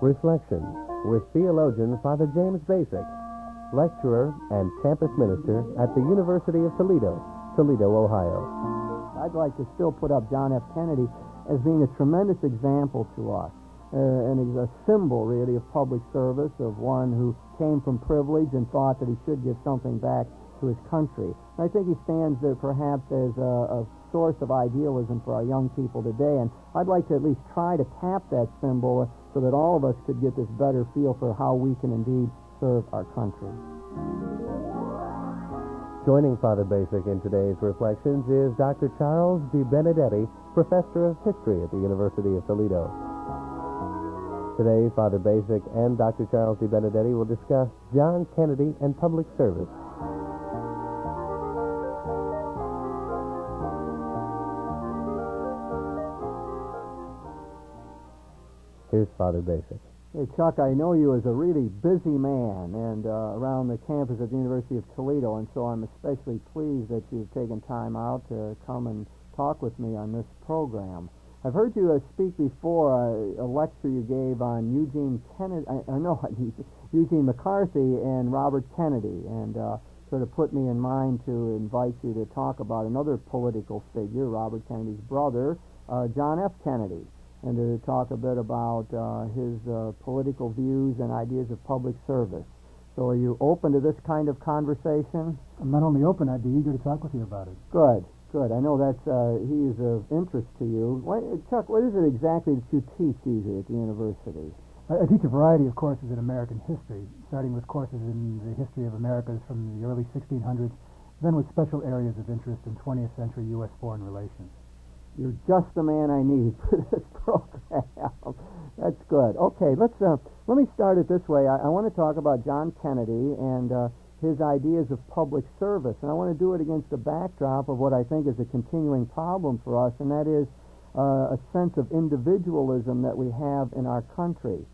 Reflections with theologian Father James Bacik, lecturer and campus minister at the University of Toledo, Toledo, Ohio. I'd like to still put up John F. Kennedy as being a tremendous example to us, and a symbol, really, of public service, of one who came from privilege and thought that he should give something back to his country. And I think he stands there perhaps as a source of idealism for our young people today, and I'd like to at least try to tap that symbol so that all of us could get this better feel for how we can indeed serve our country. Joining Father Bacik in today's Reflections is Dr. Charles DiBenedetti, Professor of History at the University of Toledo. Today, Father Bacik and Dr. Charles DiBenedetti will discuss John Kennedy and public service. Here's Father Bacik. Hey, Chuck, I know you as a really busy man and around the campus at the University of Toledo, and so I'm especially pleased that you've taken time out to come and talk with me on this program. I've heard you speak before a lecture you gave on Eugene McCarthy and Robert Kennedy, and sort of put me in mind to invite you to talk about another political figure, Robert Kennedy's brother, John F. Kennedy, and to talk a bit about his political views and ideas of public service. So are you open to this kind of conversation? I'm not only open, I'd be eager to talk with you about it. Good. I know that's he is of interest to you. Chuck, what is it exactly that you teach usually at the university? I teach a variety of courses in American history, starting with courses in the history of Americas from the early 1600s, then with special areas of interest in 20th century U.S. foreign relations. You're just the man I need for this program. That's good. Okay, let me start it this way. I want to talk about John Kennedy and his ideas of public service, and I want to do it against the backdrop of what I think is a continuing problem for us, and that is a sense of individualism that we have in our country.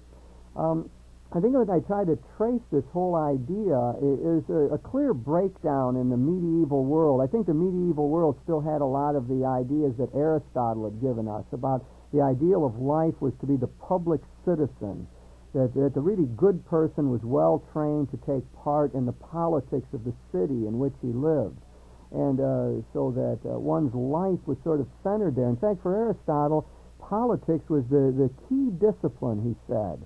I think when I try to trace this whole idea, is a clear breakdown in the medieval world. I think the medieval world still had a lot of the ideas that Aristotle had given us about the ideal of life was to be the public citizen, that the really good person was well trained to take part in the politics of the city in which he lived, and so that one's life was sort of centered there. In fact, for Aristotle, politics was the key discipline, he said.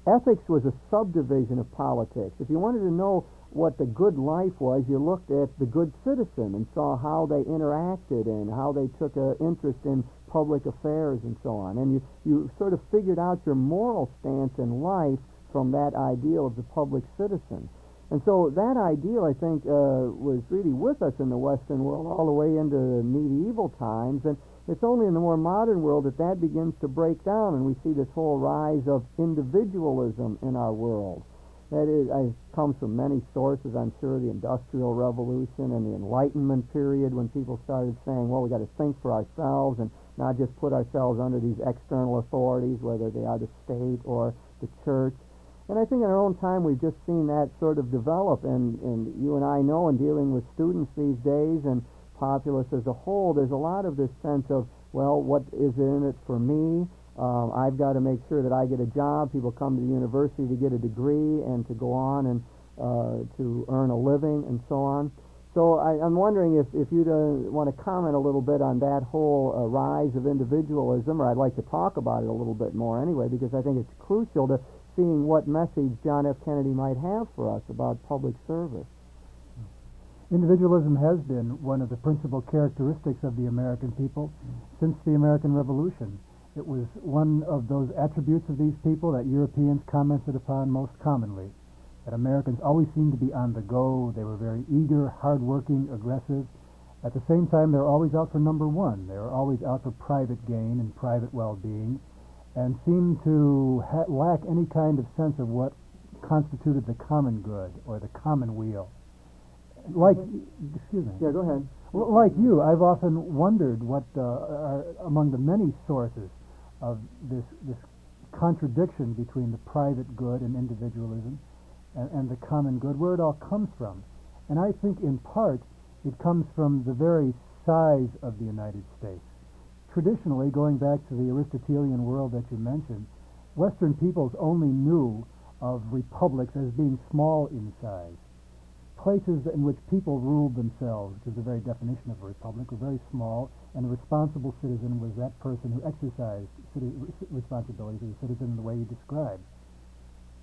Ethics was a subdivision of politics. If you wanted to know what the good life was, you looked at the good citizen and saw how they interacted and how they took an interest in public affairs and so on. And you sort of figured out your moral stance in life from that ideal of the public citizen. And so that ideal, I think, was really with us in the Western world all the way into medieval times. And it's only in the more modern world that that begins to break down, and we see this whole rise of individualism in our world. That is, comes from many sources, I'm sure, the Industrial Revolution and the Enlightenment period, when people started saying, well, we got to think for ourselves and not just put ourselves under these external authorities, whether they are the state or the church. And I think in our own time we've just seen that sort of develop, and you and I know in dealing with students these days and populace as a whole, there's a lot of this sense of, well, what is in it for me? I've got to make sure that I get a job. People come to the university to get a degree and to go on and to earn a living and so on. So I'm wondering if you'd want to comment a little bit on that whole rise of individualism, or I'd like to talk about it a little bit more anyway, because I think it's crucial to seeing what message John F. Kennedy might have for us about public service. Individualism has been one of the principal characteristics of the American people since the American Revolution. It was one of those attributes of these people that Europeans commented upon most commonly, that Americans always seemed to be on the go. They were very eager, hardworking, aggressive. At the same time, they were always out for number one. They were always out for private gain and private well-being, and seemed to lack any kind of sense of what constituted the common good or the commonweal. Excuse me. Yeah, go ahead. Like you, I've often wondered what are among the many sources of this contradiction between the private good and individualism and the common good, where it all comes from. And I think in part it comes from the very size of the United States. Traditionally, going back to the Aristotelian world that you mentioned, Western peoples only knew of republics as being small in size. Places in which people ruled themselves, which is the very definition of a republic, were very small, and a responsible citizen was that person who exercised responsibilities as a citizen in the way you described.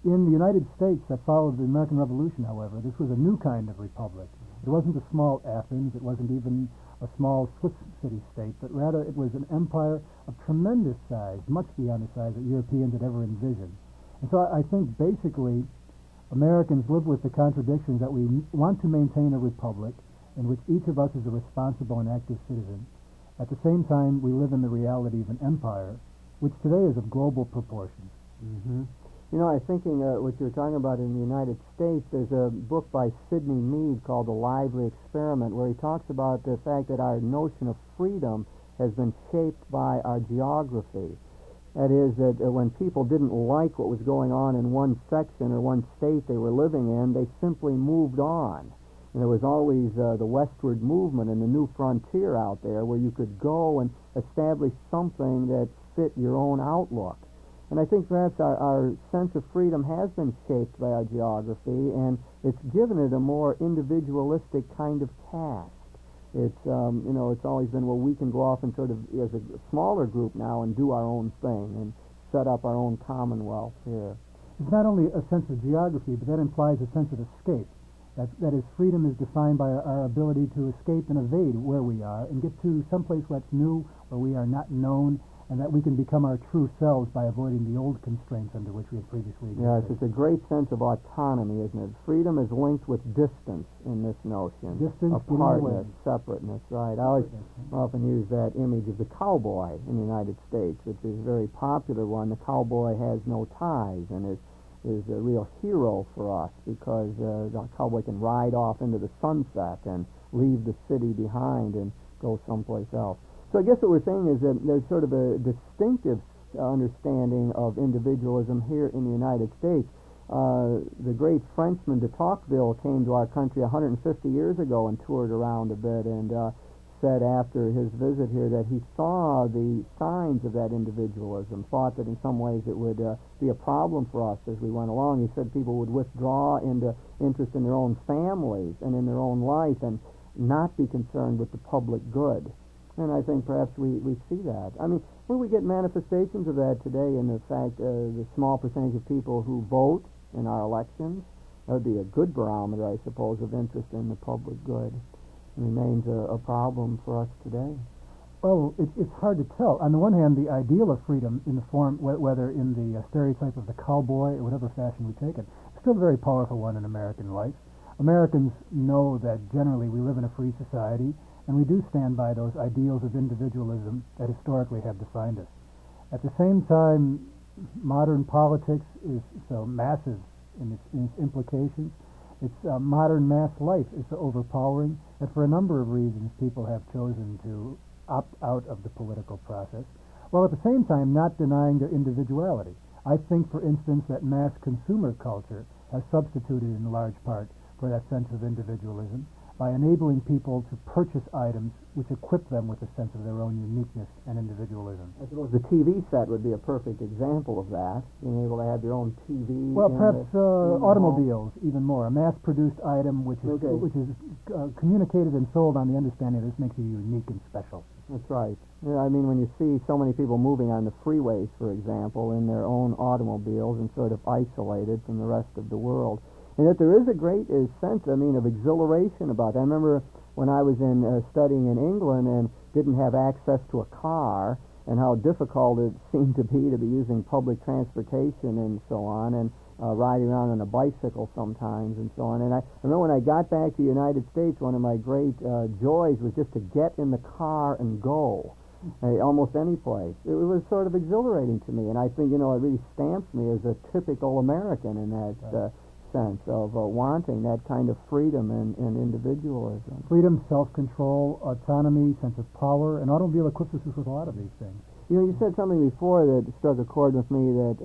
In the United States that followed the American Revolution, however, this was a new kind of republic. It wasn't a small Athens, it wasn't even a small Swiss city-state, but rather it was an empire of tremendous size, much beyond the size that Europeans had ever envisioned. And so I think basically Americans live with the contradictions that we want to maintain a republic in which each of us is a responsible and active citizen. At the same time, we live in the reality of an empire, which today is of global proportions. Mm-hmm. You know, I was thinking what you were talking about in the United States, there's a book by Sidney Mead called The Lively Experiment, where he talks about the fact that our notion of freedom has been shaped by our geography. That is, that when people didn't like what was going on in one section or one state they were living in, they simply moved on. And there was always the westward movement and the new frontier out there where you could go and establish something that fit your own outlook. And I think perhaps our sense of freedom has been shaped by our geography, and it's given it a more individualistic kind of cast. It's it's always been, well, we can go off and sort of, as a smaller group now, and do our own thing and set up our own commonwealth here. It's not only a sense of geography, but that implies a sense of escape. That is, freedom is defined by our ability to escape and evade where we are and get to someplace where it's new, where we are not known, and that we can become our true selves by avoiding the old constraints under which we had previously existed. Yes, it's a great sense of autonomy, isn't it? Freedom is linked with distance in this notion. Distance, apartness, separateness, right. I always often use that image of the cowboy in the United States, which is a very popular one. The cowboy has no ties and is a real hero for us because the cowboy can ride off into the sunset and leave the city behind and go someplace else. So I guess what we're saying is that there's sort of a distinctive understanding of individualism here in the United States. The great Frenchman de Tocqueville came to our country 150 years ago and toured around a bit and said after his visit here that he saw the signs of that individualism, thought that in some ways it would be a problem for us as we went along. He said people would withdraw into interest in their own families and in their own life and not be concerned with the public good. And I think perhaps we see that. I mean, will we get manifestations of that today in the fact the small percentage of people who vote in our elections? That would be a good barometer, I suppose, of interest in the public good. It remains a problem for us today. Well, it's hard to tell. On the one hand, the ideal of freedom in the form, whether in the stereotype of the cowboy or whatever fashion we take it, is still a very powerful one in American life. Americans know that generally we live in a free society, and we do stand by those ideals of individualism that historically have defined us. At the same time, modern politics is so massive in its implications. Its modern mass life is so overpowering that for a number of reasons people have chosen to opt out of the political process, while at the same time not denying their individuality. I think, for instance, that mass consumer culture has substituted in large part for that sense of individualism by enabling people to purchase items which equip them with a sense of their own uniqueness and individualism. I suppose the TV set would be a perfect example of that, being able to have your own TV. Well, perhaps automobiles even more. A mass-produced item which is communicated and sold on the understanding that this makes you unique and special. That's right. Yeah, I mean, when you see so many people moving on the freeways, for example, in their own automobiles and sort of isolated from the rest of the world, and that there is a great sense, of exhilaration about it. I remember when I was studying in England and didn't have access to a car, and how difficult it seemed to be using public transportation and so on, and riding around on a bicycle sometimes and so on. And I remember when I got back to the United States, one of my great joys was just to get in the car and go. Almost any place. It was sort of exhilarating to me, and I think, it really stamps me as a typical American in that sense of wanting that kind of freedom and individualism. Freedom, self-control, autonomy, sense of power, and automobile equips us with a lot of these things. You said something before that struck a chord with me that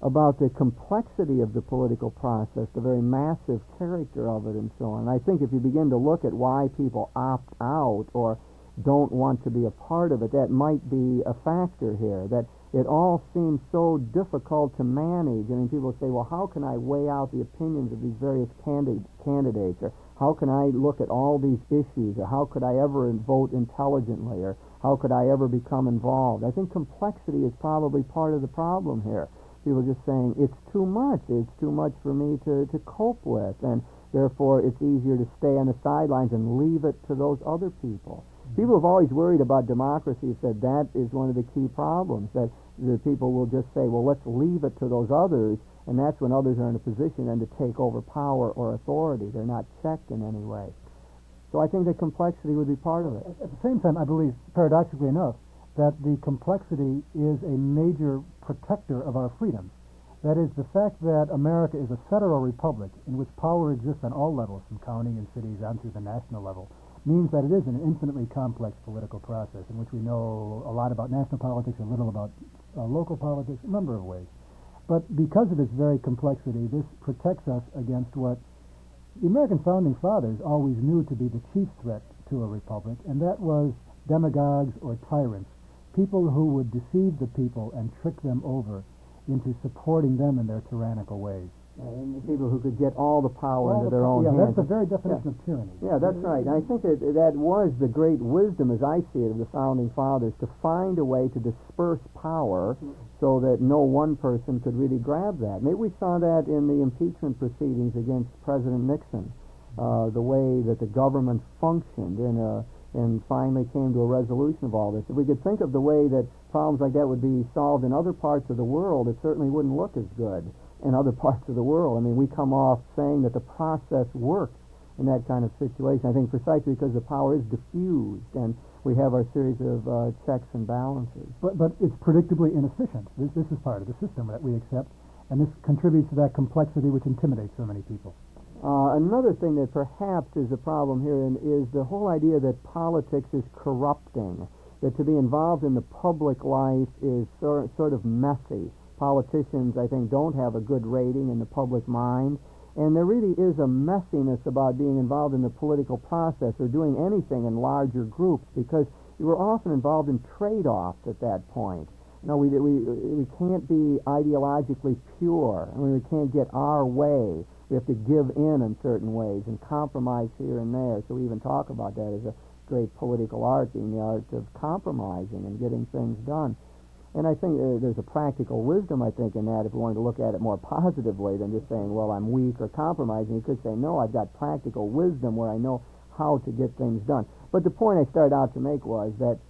about the complexity of the political process, the very massive character of it and so on. I think if you begin to look at why people opt out or don't want to be a part of it. That might be a factor here, that it all seems so difficult to manage. I mean, people say, well, how can I weigh out the opinions of these various candidates, or how can I look at all these issues, or how could I ever vote intelligently, or how could I ever become involved? I think complexity is probably part of the problem here. People just saying, it's too much for me to cope with, and therefore it's easier to stay on the sidelines and leave it to those other people. People have always worried about democracy, said that is one of the key problems, that the people will just say, well, let's leave it to those others, and that's when others are in a position then to take over power or authority. They're not checked in any way. So I think that complexity would be part of it. At the same time, I believe, paradoxically enough, that the complexity is a major protector of our freedoms. That is, the fact that America is a federal republic in which power exists on all levels, from county and cities on through the national level, means that it is an infinitely complex political process in which we know a lot about national politics, a little about local politics, a number of ways. But because of its very complexity, this protects us against what the American founding fathers always knew to be the chief threat to a republic, and that was demagogues or tyrants, people who would deceive the people and trick them over into supporting them in their tyrannical ways. And people who could get all the power into their own hands. Yeah, that's the very definition of tyranny. Yeah, that's right. And I think that was the great wisdom, as I see it, of the Founding Fathers, to find a way to disperse power so that no one person could really grab that. Maybe we saw that in the impeachment proceedings against President Nixon, the way that the government functioned and finally came to a resolution of all this. If we could think of the way that problems like that would be solved in other parts of the world, it certainly wouldn't look as good in other parts of the world. I mean, we come off saying that the process works in that kind of situation. I think precisely because the power is diffused and we have our series of checks and balances. But it's predictably inefficient. This is part of the system that we accept, and this contributes to that complexity which intimidates so many people. Another thing that perhaps is a problem here is the whole idea that politics is corrupting, that to be involved in the public life is sort of messy. Politicians, I think, don't have a good rating in the public mind, and there really is a messiness about being involved in the political process or doing anything in larger groups, because you were often involved in trade-offs at that point. You know, we can't be ideologically pure. I mean, we can't get our way. We have to give in certain ways and compromise here and there. So we even talk about that as a great political art, being the art of compromising and getting things done. And I think there's a practical wisdom, I think, in that, if we wanted to look at it more positively than just saying, well, I'm weak or compromising. You could say, no, I've got practical wisdom where I know how to get things done. But the point I started out to make was that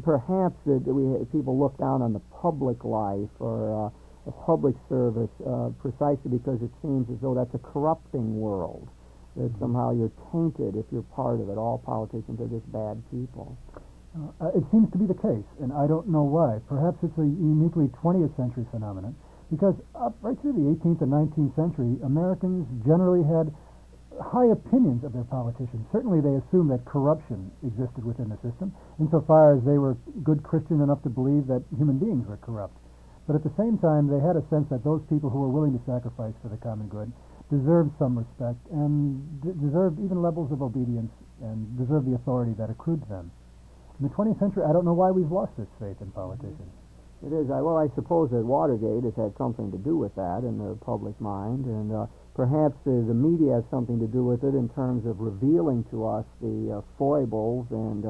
perhaps that people look down on the public life or a public service precisely because it seems as though that's a corrupting world, that somehow you're tainted if you're part of it. All politicians are just bad people. It seems to be the case, and I don't know why. Perhaps it's a uniquely 20th century phenomenon, because up right through the 18th and 19th century, Americans generally had high opinions of their politicians. Certainly they assumed that corruption existed within the system, insofar as they were good Christian enough to believe that human beings were corrupt. But at the same time, they had a sense that those people who were willing to sacrifice for the common good deserved some respect and deserved even levels of obedience and deserved the authority that accrued to them. In the 20th century, I don't know why we've lost this faith in politicians. It is. Well, I suppose that Watergate has had something to do with that in the public mind, and perhaps the media has something to do with it in terms of revealing to us the foibles and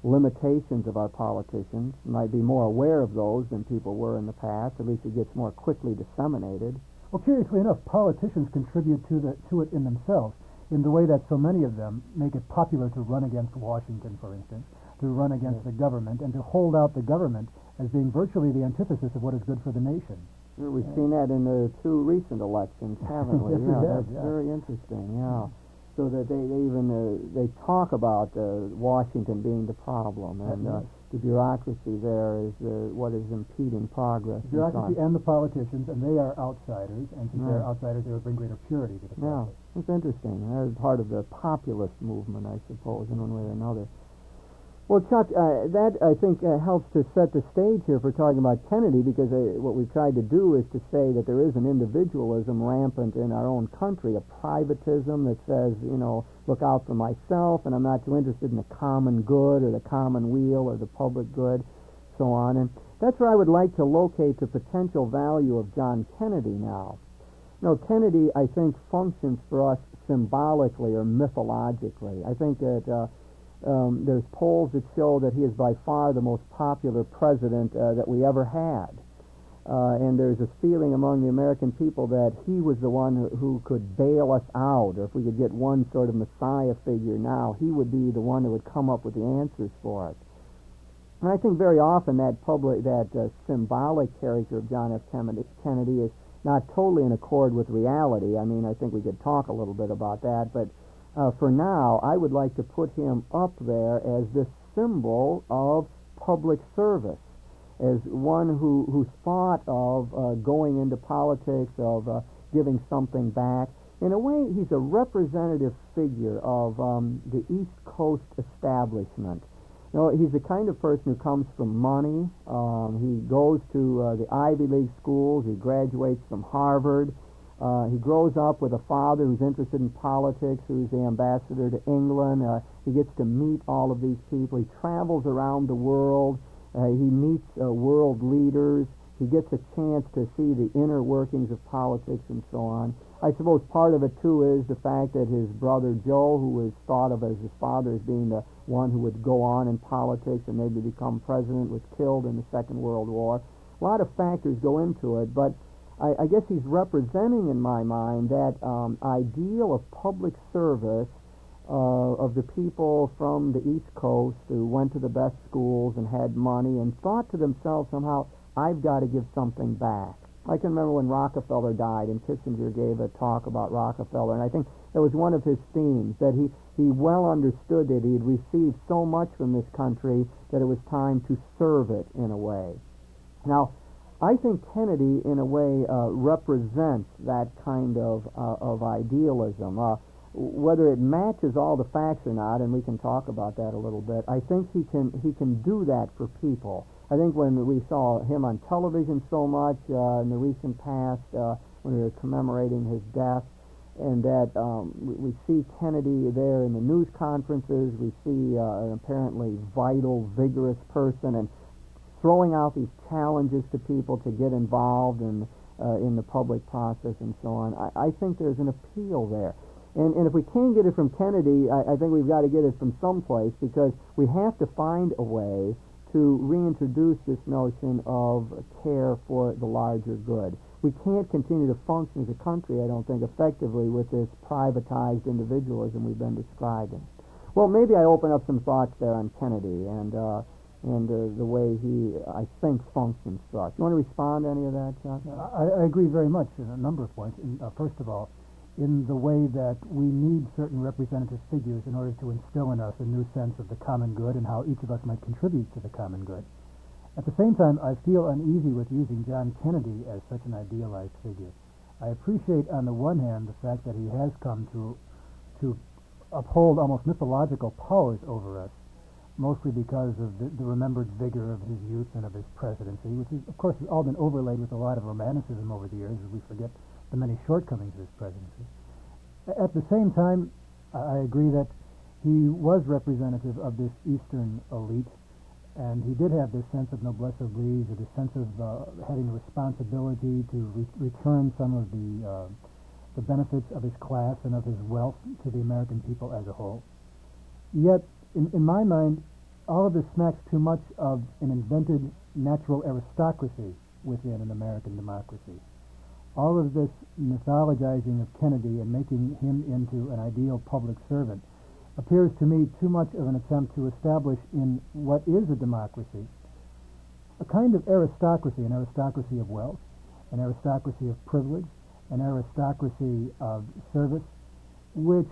limitations of our politicians. We might be more aware of those than people were in the past. At least it gets more quickly disseminated. Well, curiously enough, politicians contribute to it in themselves, in the way that so many of them make it popular to run against Washington, for instance, to run against the government, and to hold out the government as being virtually the antithesis of what is good for the nation. We've seen that in the two recent elections, haven't we? Yes, we have, that's very interesting, yeah. So that they even they talk about Washington being the problem, and the bureaucracy there is what is impeding progress. The bureaucracy and the politicians, and they are outsiders, and since they're outsiders, they would bring greater purity to the process. Yeah, it's interesting. That's part of the populist movement, I suppose, in one way or another. Well, Chuck, that I think helps to set the stage here for talking about Kennedy, because what we've tried to do is to say that there is an individualism rampant in our own country, a privatism that says, look out for myself, and I'm not too interested in the common good or the common weal or the public good, so on. And that's where I would like to locate the potential value of John Kennedy now. Kennedy, I think, functions for us symbolically or mythologically. I think that there's polls that show that he is by far the most popular president that we ever had. And there's this feeling among the American people that he was the one who could bail us out, or if we could get one sort of messiah figure now, he would be the one that would come up with the answers for us. And I think very often that symbolic character of John F. Kennedy is not totally in accord with reality. I mean, I think we could talk a little bit about that, but for now, I would like to put him up there as this symbol of public service, as one who thought of going into politics, of giving something back. In a way, he's a representative figure of the East Coast establishment. He's the kind of person who comes from money. He goes to the Ivy League schools. He graduates from Harvard. He grows up with a father who's interested in politics, who's the ambassador to England. He gets to meet all of these people. He travels around the world. He meets world leaders. He gets a chance to see the inner workings of politics and so on. I suppose part of it, too, is the fact that his brother Joe, who was thought of as his father as being the one who would go on in politics and maybe become president, was killed in the Second World War. A lot of factors go into it, but I guess he's representing in my mind that ideal of public service of the people from the East Coast who went to the best schools and had money and thought to themselves somehow, I've got to give something back. I can remember when Rockefeller died and Kissinger gave a talk about Rockefeller, and I think that was one of his themes, that he well understood that he had received so much from this country that it was time to serve it in a way. Now, I think Kennedy, in a way, represents that kind of idealism. Whether it matches all the facts or not, and we can talk about that a little bit, I think he can do that for people. I think when we saw him on television so much in the recent past, when we were commemorating his death, and that we see Kennedy there in the news conferences, we see an apparently vital, vigorous person, and throwing out these challenges to people to get involved in the public process and so on. I think there's an appeal there. And if we can't get it from Kennedy, I think we've got to get it from someplace, because we have to find a way to reintroduce this notion of care for the larger good. We can't continue to function as a country, I don't think, effectively with this privatized individualism we've been describing. Well, maybe I open up some thoughts there on Kennedy and the way he, I think, functions for us. You want to respond to any of that, Chuck? I agree very much in a number of points. First of all, in the way that we need certain representative figures in order to instill in us a new sense of the common good and how each of us might contribute to the common good. At the same time, I feel uneasy with using John Kennedy as such an idealized figure. I appreciate, on the one hand, the fact that he has come to uphold almost mythological powers over us, mostly because of the remembered vigor of his youth and of his presidency, which is, of course, has all been overlaid with a lot of romanticism over the years, as we forget the many shortcomings of his presidency. At the same time, I agree that he was representative of this Eastern elite, and he did have this sense of noblesse oblige, or this sense of having a responsibility to return some of the benefits of his class and of his wealth to the American people as a whole. Yet, in my mind, all of this smacks too much of an invented natural aristocracy within an American democracy. All of this mythologizing of Kennedy and making him into an ideal public servant appears to me too much of an attempt to establish in what is a democracy a kind of aristocracy, an aristocracy of wealth, an aristocracy of privilege, an aristocracy of service, which,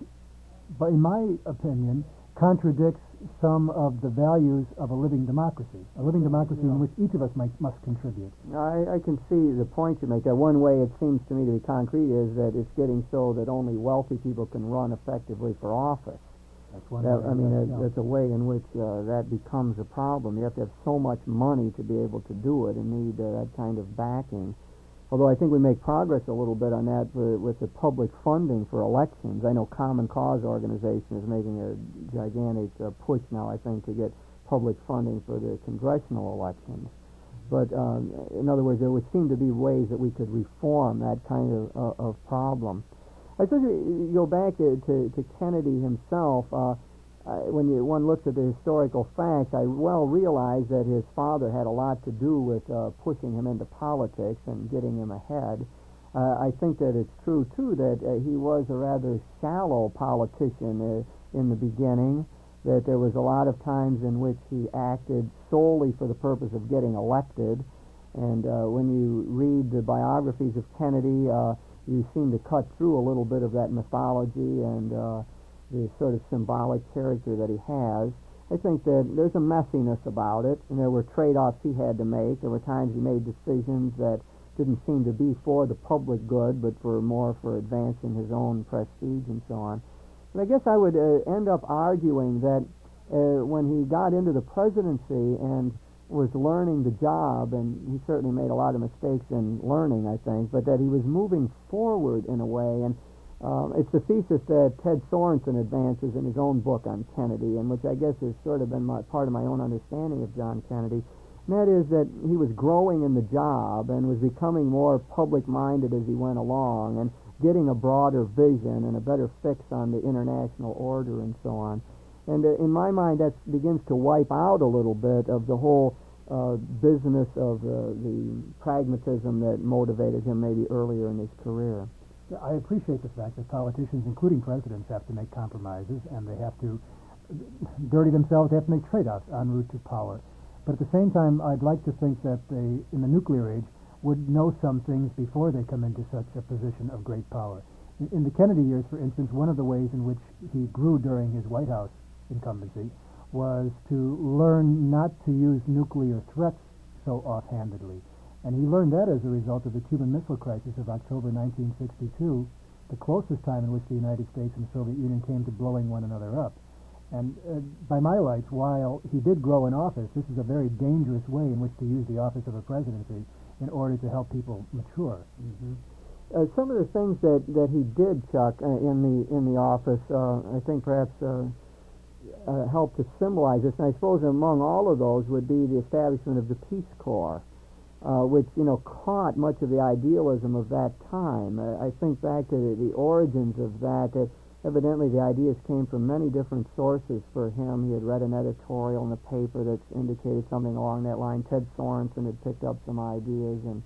but in my opinion, contradicts some of the values of a living democracy in which each of us must contribute. I can see the point you make. One way it seems to me to be concrete is that it's getting so that only wealthy people can run effectively for office. That's one That, way, I mean, yeah. that's a way in which that becomes a problem. You have to have so much money to be able to do it and need that kind of backing. Although I think we make progress a little bit on that with the public funding for elections. I know Common Cause organization is making a gigantic push now, I think, to get public funding for the congressional elections. But in other words, there would seem to be ways that we could reform that kind of problem. I suppose you go back to Kennedy himself. When one looks at the historical facts, I well realize that his father had a lot to do with pushing him into politics and getting him ahead. I think that it's true, too, that he was a rather shallow politician in the beginning, that there was a lot of times in which he acted solely for the purpose of getting elected. And when you read the biographies of Kennedy, you seem to cut through a little bit of that mythology and the sort of symbolic character that he has. I think that there's a messiness about it, and there were trade-offs he had to make. There were times he made decisions that didn't seem to be for the public good, but more for advancing his own prestige and so on. But I guess I would end up arguing that when he got into the presidency and was learning the job, and he certainly made a lot of mistakes in learning, I think, but that he was moving forward in a way, and it's the thesis that Ted Sorensen advances in his own book on Kennedy, and which I guess has sort of been part of my own understanding of John Kennedy, and that is that he was growing in the job and was becoming more public-minded as he went along, and getting a broader vision and a better fix on the international order and so on. And in my mind, that begins to wipe out a little bit of the whole business of the pragmatism that motivated him maybe earlier in his career. I appreciate the fact that politicians, including presidents, have to make compromises, and they have to dirty themselves, they have to make trade-offs en route to power. But at the same time, I'd like to think that they, in the nuclear age, would know some things before they come into such a position of great power. In the Kennedy years, for instance, one of the ways in which he grew during his White House incumbency was to learn not to use nuclear threats so offhandedly. And he learned that as a result of the Cuban Missile Crisis of October 1962, the closest time in which the United States and the Soviet Union came to blowing one another up. And by my lights, while he did grow in office, this is a very dangerous way in which to use the office of a presidency in order to help people mature. Mm-hmm. Some of the things that he did, Chuck, in the office, I think perhaps help to symbolize this, and I suppose among all of those would be the establishment of the Peace Corps, which caught much of the idealism of that time. I think back to the origins of that evidently the ideas came from many different sources for him. He had read an editorial in the paper that indicated something along that line. Ted Sorensen had picked up some ideas and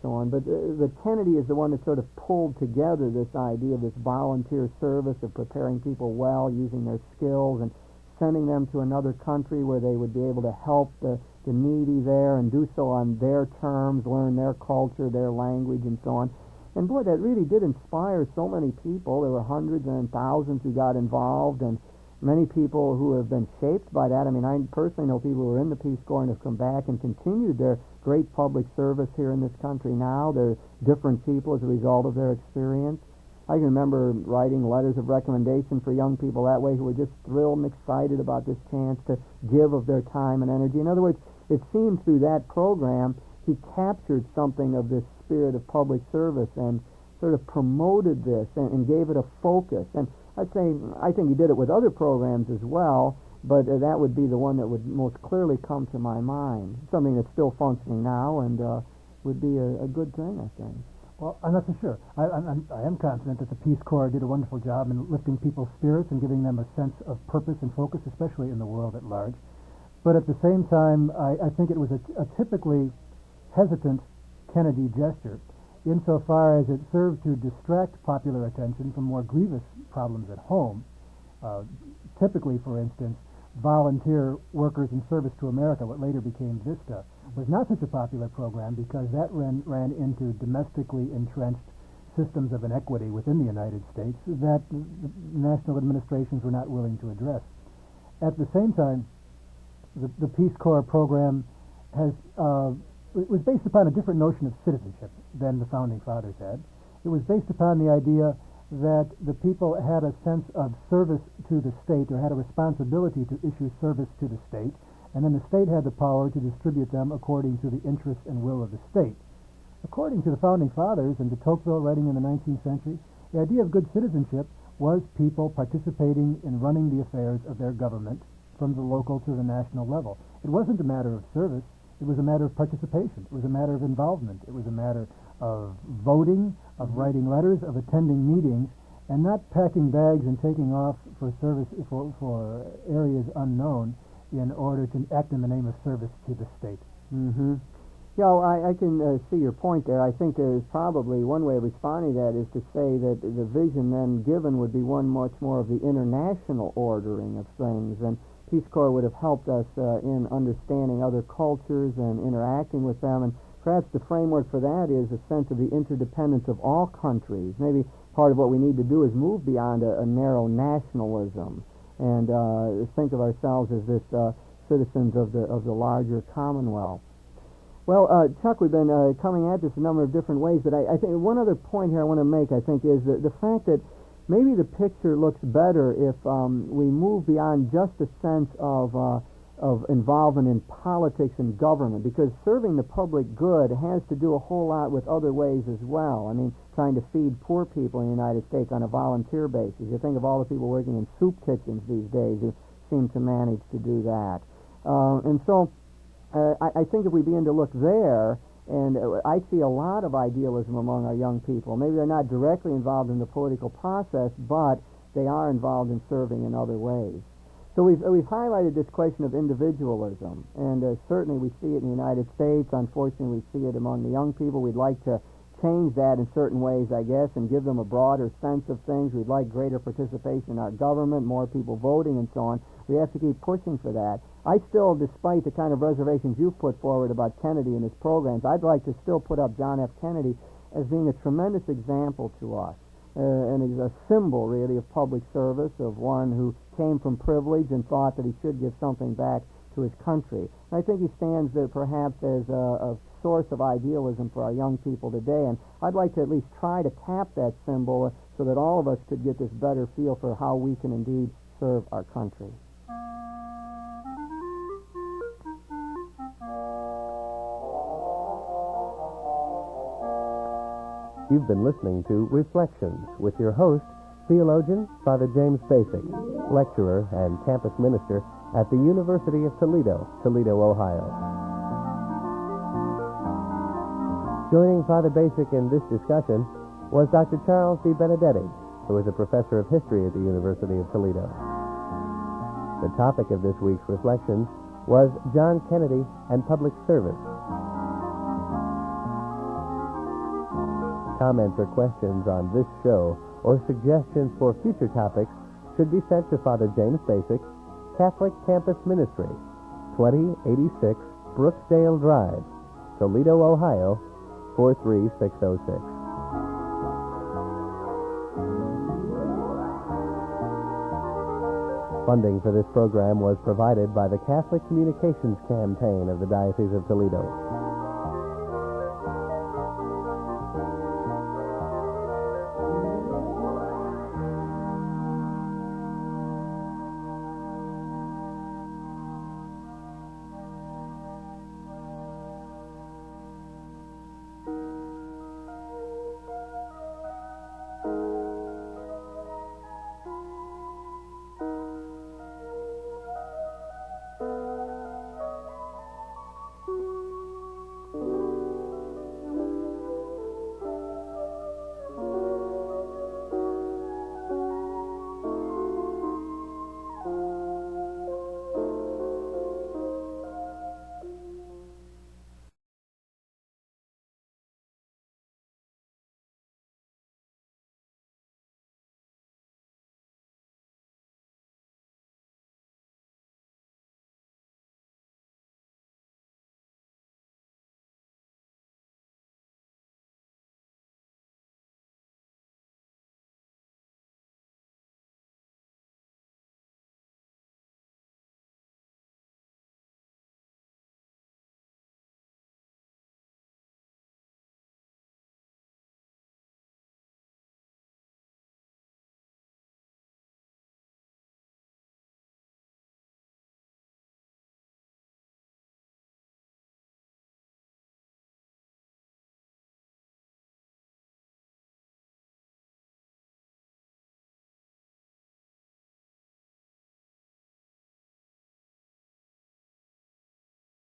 so on. But the Kennedy is the one that sort of pulled together this idea of this volunteer service of preparing people well, using their skills, and sending them to another country where they would be able to help the needy there and do so on their terms, learn their culture, their language, and so on. And boy, that really did inspire so many people. There were hundreds and thousands who got involved, and many people who have been shaped by that. I mean, I personally know people who are in the Peace Corps and have come back and continued their great public service here in this country now. They're different people as a result of their experience. I can remember writing letters of recommendation for young people that way who were just thrilled and excited about this chance to give of their time and energy. In other words, it seemed through that program he captured something of this spirit of public service and sort of promoted this and gave it a focus. And I think he did it with other programs as well, but that would be the one that would most clearly come to my mind. Something that's still functioning now and would be a good thing, I think. Well, I'm not so sure. I am confident that the Peace Corps did a wonderful job in lifting people's spirits and giving them a sense of purpose and focus, especially in the world at large. But at the same time, I think it was a typically hesitant Kennedy gesture, insofar as it served to distract popular attention from more grievous problems at home. Typically, for instance, volunteer workers in service to America, what later became VISTA, was not such a popular program because that ran into domestically entrenched systems of inequity within the United States that national administrations were not willing to address. At the same time, the Peace Corps program it was based upon a different notion of citizenship than the Founding Fathers had. It was based upon the idea that the people had a sense of service to the state, or had a responsibility to issue service to the state, and then the state had the power to distribute them according to the interest and will of the state. According to the Founding Fathers and de Tocqueville writing in the 19th century, the idea of good citizenship was people participating in running the affairs of their government from the local to the national level. It wasn't a matter of service, it was a matter of participation, it was a matter of involvement, it was a matter of voting, of writing letters, of attending meetings, and not packing bags and taking off for service for areas unknown in order to act in the name of service to the state. Mm-hmm. Yeah, well, I can see your point there. I think there's probably one way of responding to that is to say that the vision then given would be one much more of the international ordering of things, and Peace Corps would have helped us in understanding other cultures and interacting with them, and perhaps the framework for that is a sense of the interdependence of all countries. Maybe part of what we need to do is move beyond a narrow nationalism and think of ourselves as this citizens of the larger Commonwealth. Well, Chuck, we've been coming at this a number of different ways, but I think one other point here I want to make, I think, is the fact that maybe the picture looks better if we move beyond just a sense of involvement in politics and government, because serving the public good has to do a whole lot with other ways as well. I mean, trying to feed poor people in the United States on a volunteer basis. You think of all the people working in soup kitchens these days who seem to manage to do that. And so I think if we begin to look there, and I see a lot of idealism among our young people. Maybe they're not directly involved in the political process, but they are involved in serving in other ways. So we've highlighted this question of individualism, and certainly we see it in the United States. Unfortunately, we see it among the young people. We'd like to change that in certain ways, I guess, and give them a broader sense of things. We'd like greater participation in our government, more people voting, and so on. We have to keep pushing for that. I still, despite the kind of reservations you've put forward about Kennedy and his programs, I'd like to still put up John F. Kennedy as being a tremendous example to us, and he's a symbol, really, of public service, of one who came from privilege and thought that he should give something back to his country. And I think he stands there perhaps as a source of idealism for our young people today, and I'd like to at least try to tap that symbol so that all of us could get this better feel for how we can indeed serve our country. You've been listening to Reflections with your host, theologian Father James Bacik, lecturer and campus minister at the University of Toledo, Toledo, Ohio. Joining Father Bacik in this discussion was Dr. Charles D. Benedetti, who is a professor of history at the University of Toledo. The topic of this week's Reflections was John Kennedy and public service. Comments or questions on this show or suggestions for future topics should be sent to Father James Bacik, Catholic Campus Ministry, 2086 Brooksdale Drive, Toledo, Ohio, 43606. Funding for this program was provided by the Catholic Communications Campaign of the Diocese of Toledo.